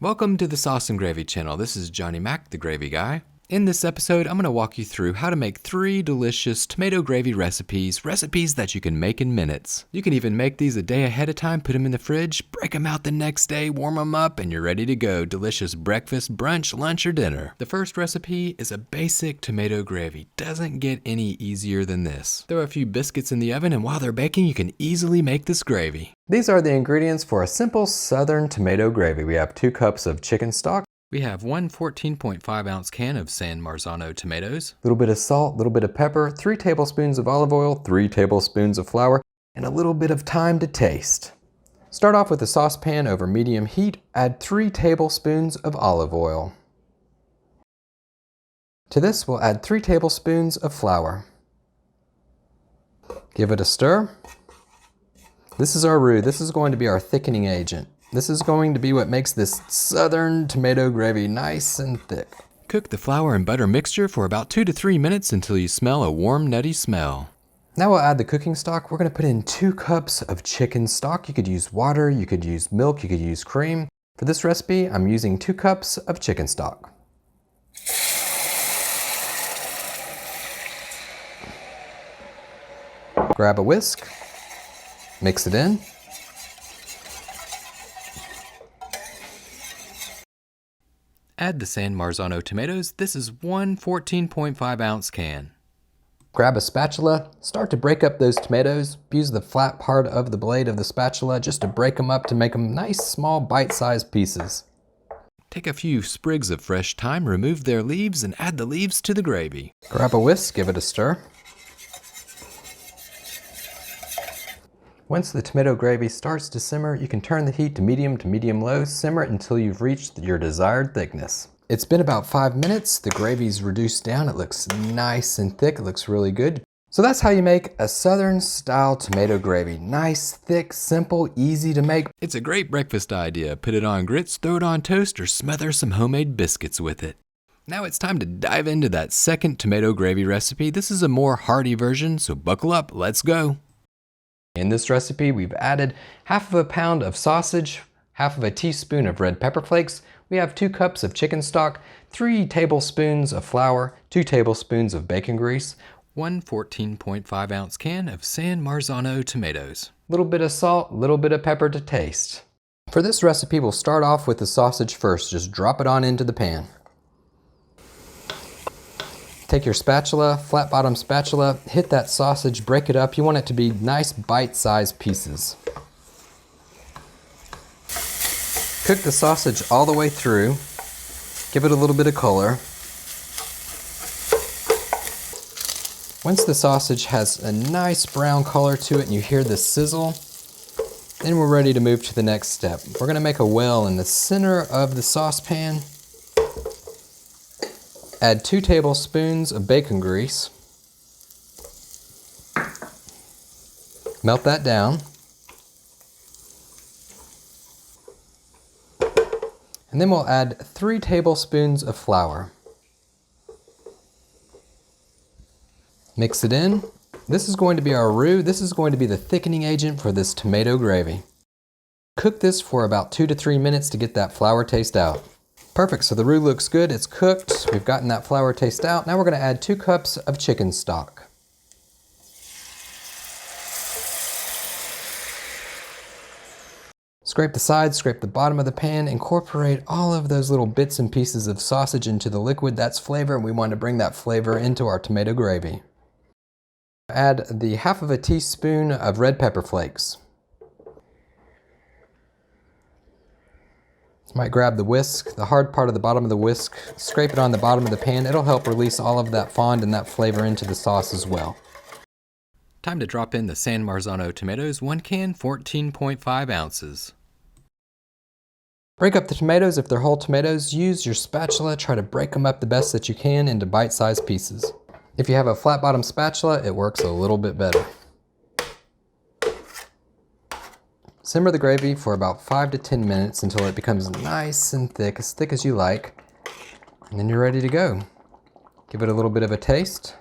Welcome to the Sauce and Gravy channel. This is Johnny Mac, the Gravy Guy. In this episode, I'm going to walk you through how to make 3 delicious tomato gravy recipes that you can make in minutes. You can even make these a day ahead of time, put them in the fridge, break them out the next day, warm them up, and you're ready to go. Delicious breakfast, brunch, lunch, or dinner. The first recipe is a basic tomato gravy. Doesn't get any easier than this. Throw a few biscuits in the oven, and while they're baking, you can easily make this gravy. These are the ingredients for a simple southern tomato gravy. We have 2 cups of chicken stock. We have 1 14.5 ounce can of San Marzano tomatoes, a little bit of salt, a little bit of pepper, 3 tablespoons of olive oil, 3 tablespoons of flour, and a little bit of thyme to taste. Start off with a saucepan over medium heat, add 3 tablespoons of olive oil. To this, we'll add 3 tablespoons of flour. Give it a stir. This is our roux. This is going to be our thickening agent. This is going to be what makes this southern tomato gravy nice and thick. Cook the flour and butter mixture for about 2 to 3 minutes until you smell a warm, nutty smell. Now we'll add the cooking stock. We're going to put in 2 cups of chicken stock. You could use water, you could use milk, you could use cream. For this recipe, I'm using 2 cups of chicken stock. Grab a whisk, mix it in. Add the San Marzano tomatoes. This is 1 14.5 ounce can. Grab a spatula, start to break up those tomatoes. Use the flat part of the blade of the spatula just to break them up to make them nice small bite-sized pieces. Take a few sprigs of fresh thyme, remove their leaves, and add the leaves to the gravy. Grab a whisk, give it a stir. Once the tomato gravy starts to simmer, you can turn the heat to medium low, simmer it until you've reached your desired thickness. It's been about 5 minutes, the gravy's reduced down, it looks nice and thick, it looks really good. So that's how you make a southern style tomato gravy. Nice, thick, simple, easy to make. It's a great breakfast idea. Put it on grits, throw it on toast, or smother some homemade biscuits with it. Now it's time to dive into that second tomato gravy recipe. This is a more hearty version, so buckle up, let's go. In this recipe, we've added half of a pound of sausage, half of a teaspoon of red pepper flakes. We have 2 cups of chicken stock, 3 tablespoons of flour, 2 tablespoons of bacon grease, 1 14.5 ounce can of San Marzano tomatoes. A little bit of salt, a little bit of pepper to taste. For this recipe, we'll start off with the sausage first. Just drop it on into the pan. Take your spatula, flat bottom spatula, hit that sausage, break it up. You want it to be nice bite-sized pieces. Cook the sausage all the way through. Give it a little bit of color. Once the sausage has a nice brown color to it and you hear the sizzle, then we're ready to move to the next step. We're going to make a well in the center of the saucepan. Add 2 tablespoons of bacon grease. Melt that down. And then we'll add 3 tablespoons of flour. Mix it in. This is going to be our roux. This is going to be the thickening agent for this tomato gravy. Cook this for about 2 to 3 minutes to get that flour taste out. Perfect, so the roux looks good, it's cooked, we've gotten that flour taste out. Now we're going to add 2 cups of chicken stock. Scrape the sides, scrape the bottom of the pan, incorporate all of those little bits and pieces of sausage into the liquid. That's flavor, and we want to bring that flavor into our tomato gravy. Add the half of a teaspoon of red pepper flakes. Might grab the whisk, the hard part of the bottom of the whisk, scrape it on the bottom of the pan. It'll help release all of that fond and that flavor into the sauce as well. Time to drop in the San Marzano tomatoes, 1 can, 14.5 ounces. Break up the tomatoes if they're whole tomatoes. Use your spatula, try to break them up the best that you can into bite-sized pieces. If you have a flat bottom spatula, it works a little bit better. Simmer the gravy for about 5 to 10 minutes until it becomes nice and thick as you like. And then you're ready to go. Give it a little bit of a taste.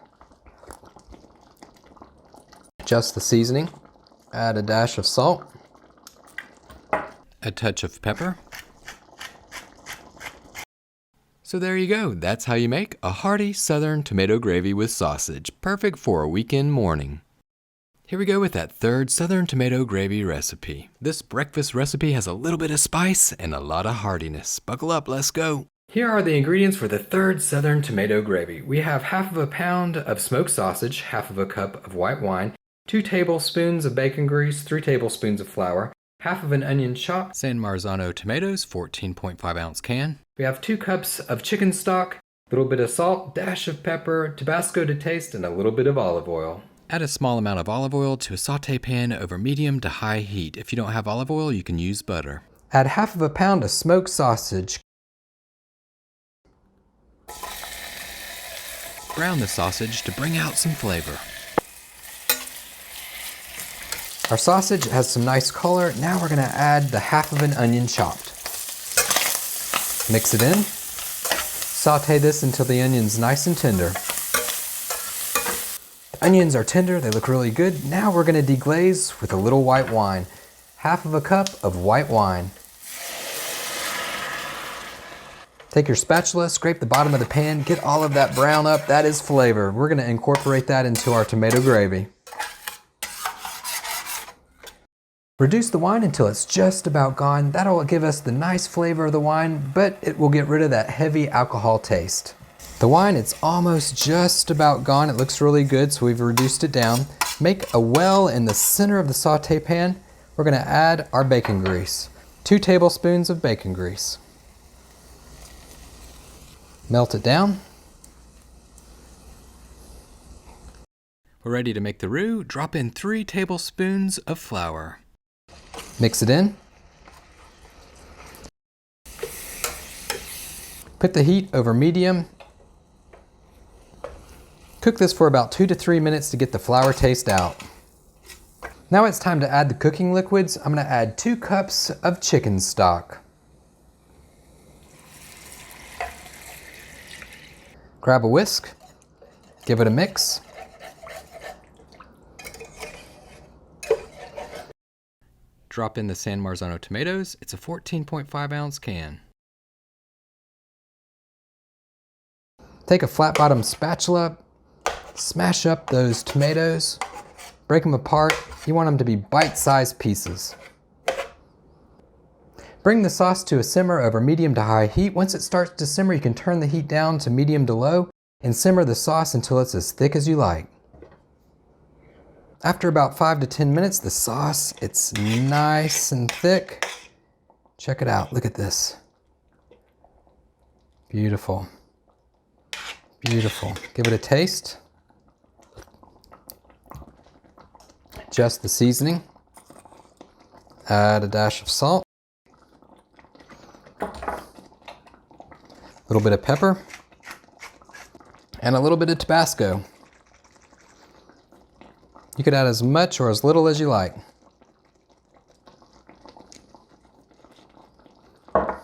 Adjust the seasoning. Add a dash of salt, a touch of pepper, So there you go. That's how you make a hearty Southern tomato gravy with sausage. Perfect for a weekend morning. Here we go with that third Southern tomato gravy recipe. This breakfast recipe has a little bit of spice and a lot of heartiness. Buckle up, let's go. Here are the ingredients for the third Southern tomato gravy. We have half of a pound of smoked sausage, half of a cup of white wine, 2 tablespoons of bacon grease, 3 tablespoons of flour, half of an onion chopped, San Marzano tomatoes, 14.5 ounce can. We have 2 cups of chicken stock, a little bit of salt, dash of pepper, Tabasco to taste, and a little bit of olive oil. Add a small amount of olive oil to a saute pan over medium to high heat. If you don't have olive oil, you can use butter. Add half of a pound of smoked sausage. Brown the sausage to bring out some flavor. Our sausage has some nice color. Now we're going to add the half of an onion chopped. Mix it in. Saute this until the onion's nice and tender. The onions are tender, they look really good. Now we're going to deglaze with a little white wine. Half of a cup of white wine. Take your spatula, scrape the bottom of the pan, get all of that brown up. That is flavor. We're going to incorporate that into our tomato gravy. Reduce the wine until it's just about gone. That'll give us the nice flavor of the wine, but it will get rid of that heavy alcohol taste. The wine, it's almost just about gone. It looks really good, so we've reduced it down. Make a well in the center of the saute pan. We're going to add our bacon grease. 2 tablespoons of bacon grease. Melt it down. We're ready to make the roux. Drop in 3 tablespoons of flour. Mix it in. Put the heat over medium. Cook this for about 2 to 3 minutes to get the flour taste out. Now it's time to add the cooking liquids. I'm going to add 2 cups of chicken stock. Grab a whisk. Give it a mix. Drop in the San Marzano tomatoes. It's a 14.5 ounce can. Take a flat bottom spatula, smash up those tomatoes, break them apart. You want them to be bite-sized pieces. Bring the sauce to a simmer over medium to high heat. Once it starts to simmer, you can turn the heat down to medium to low and simmer the sauce until it's as thick as you like. After about 5 to 10 minutes, the sauce, it's nice and thick. Check it out, look at this. Beautiful. Beautiful. Give it a taste. Adjust the seasoning. Add a dash of salt. A little bit of pepper. And a little bit of Tabasco. You could add as much or as little as you like. And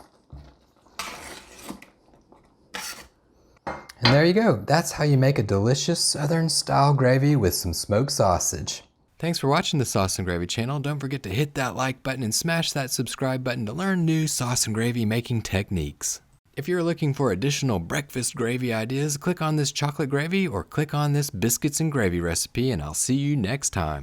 there you go. That's how you make a delicious Southern style gravy with some smoked sausage. Thanks for watching the Sauce and Gravy channel. Don't forget to hit that like button and smash that subscribe button to learn new sauce and gravy making techniques. If you're looking for additional breakfast gravy ideas, click on this chocolate gravy or click on this biscuits and gravy recipe, and I'll see you next time.